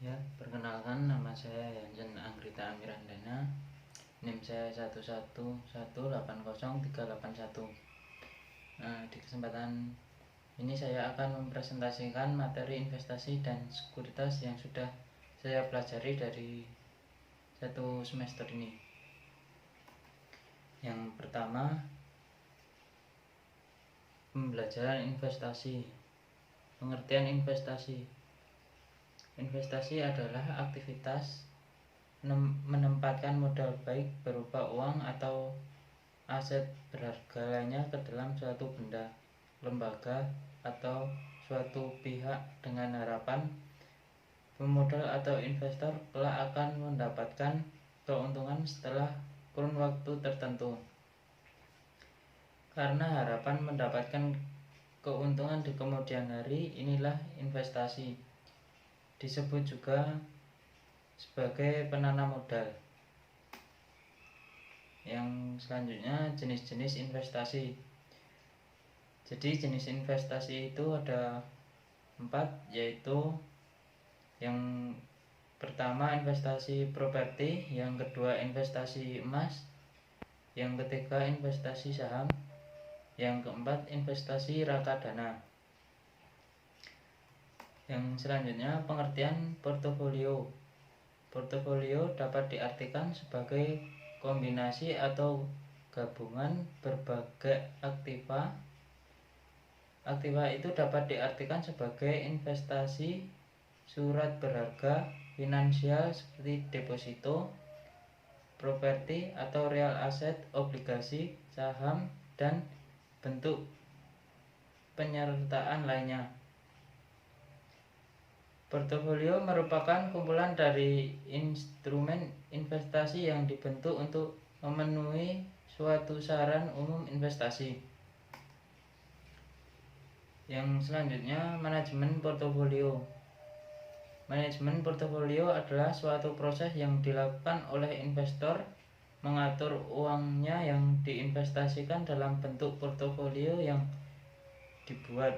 Ya, perkenalkan nama saya Yansen Anggrita Amirandana. NIM saya 111180381. Di kesempatan ini saya akan mempresentasikan materi investasi dan sekuritas yang sudah saya pelajari dari satu semester ini. Yang pertama, pembelajaran investasi. Pengertian investasi. Investasi adalah aktivitas menempatkan modal baik berupa uang atau aset berharga lainnya ke dalam suatu benda, lembaga, atau suatu pihak dengan harapan pemodal atau investor kelak akan mendapatkan keuntungan setelah kurun waktu tertentu. Karena harapan mendapatkan keuntungan di kemudian hari, inilah investasi. Disebut juga sebagai penanam modal. Yang selanjutnya, jenis-jenis investasi. Jadi jenis investasi itu ada 4, yaitu yang pertama investasi properti, yang kedua investasi emas, yang ketiga investasi saham, yang keempat investasi reksadana. Yang selanjutnya, pengertian portofolio. Portofolio dapat diartikan sebagai kombinasi atau gabungan berbagai aktiva. Aktiva itu dapat diartikan sebagai investasi surat berharga finansial seperti deposito, properti atau real aset, obligasi, saham, dan bentuk penyertaan lainnya. Portofolio merupakan kumpulan dari instrumen investasi yang dibentuk untuk memenuhi suatu saran umum investasi. Yang selanjutnya, manajemen portofolio. Manajemen portofolio adalah suatu proses yang dilakukan oleh investor mengatur uangnya yang diinvestasikan dalam bentuk portofolio yang dibuat.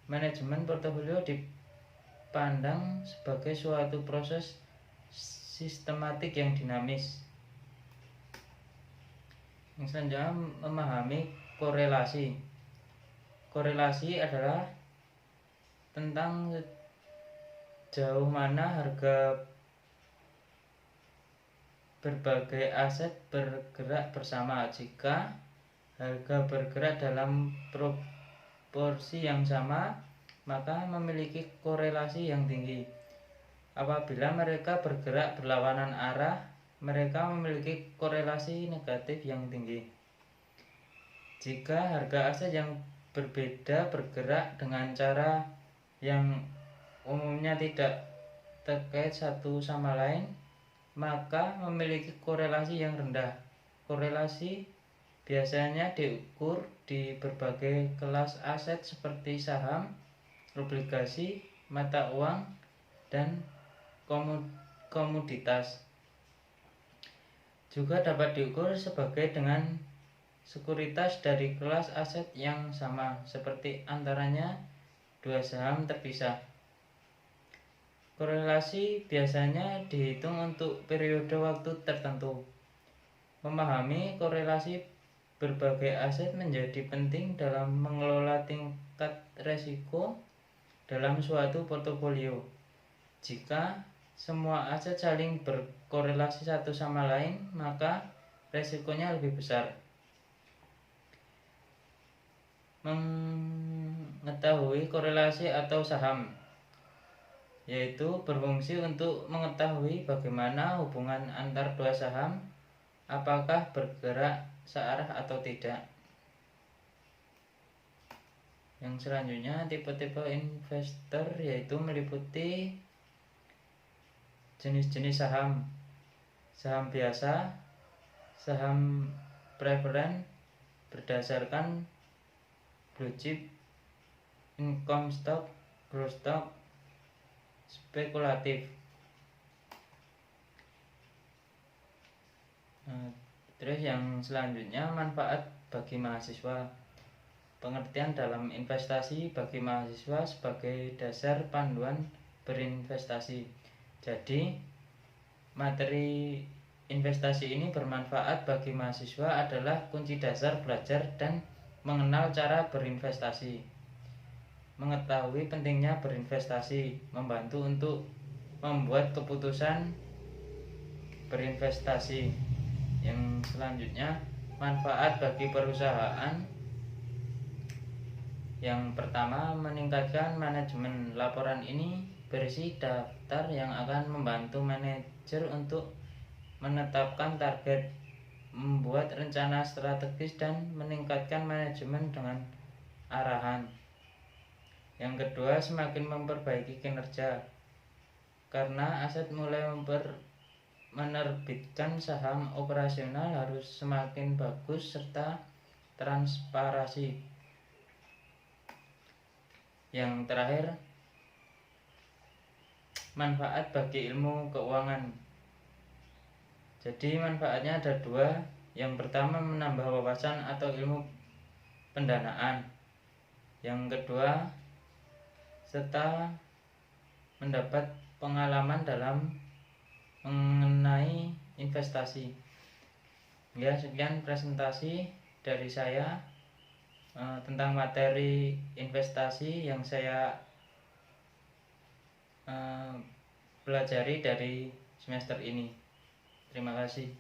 Manajemen portofolio dipandang sebagai suatu proses sistematik yang dinamis. Yang selanjutnya, memahami korelasi. Korelasi adalah tentang sejauh mana harga berbagai aset bergerak bersama. Jika harga bergerak dalam proporsi yang sama, maka memiliki korelasi yang tinggi. Apabila mereka bergerak berlawanan arah, mereka memiliki korelasi negatif yang tinggi. Jika harga aset yang berbeda bergerak dengan cara yang umumnya tidak terkait satu sama lain, maka memiliki korelasi yang rendah. Korelasi biasanya diukur di berbagai kelas aset seperti saham, obligasi, mata uang, dan komoditas. Juga dapat diukur sebagai dengan sekuritas dari kelas aset yang sama, seperti antaranya dua saham terpisah. Korelasi biasanya dihitung untuk periode waktu tertentu. Memahami korelasi berbagai aset menjadi penting dalam mengelola tingkat risiko dalam suatu portofolio. Jika semua aset saling berkorelasi satu sama lain, maka risikonya lebih besar. Mengetahui korelasi atau saham, yaitu berfungsi untuk mengetahui bagaimana hubungan antar dua saham, apakah bergerak searah atau tidak. Yang selanjutnya, tipe-tipe investor, yaitu meliputi jenis-jenis saham. Saham biasa, saham preferen berdasarkan blue chip, income stock, growth stock, spekulatif. Terus yang selanjutnya, manfaat bagi mahasiswa. Pengertian dalam investasi bagi mahasiswa sebagai dasar panduan berinvestasi. Jadi, materi investasi ini bermanfaat bagi mahasiswa adalah kunci dasar belajar dan mengenal cara berinvestasi. Mengetahui pentingnya berinvestasi membantu untuk membuat keputusan berinvestasi. Yang selanjutnya, manfaat bagi perusahaan. Yang pertama, meningkatkan manajemen. Laporan ini berisi daftar yang akan membantu manajer untuk menetapkan target, membuat rencana strategis, dan meningkatkan manajemen dengan arahan. Yang kedua, semakin memperbaiki kinerja. Karena aset mulai menerbitkan saham operasional harus semakin bagus serta transparansi. Yang terakhir, manfaat bagi ilmu keuangan. Jadi manfaatnya ada dua. Yang pertama, menambah wawasan atau ilmu pendanaan. Yang kedua, serta mendapat pengalaman dalam mengenai investasi. Ya, sekian presentasi dari saya tentang materi investasi yang saya pelajari dari semester ini. Terima kasih.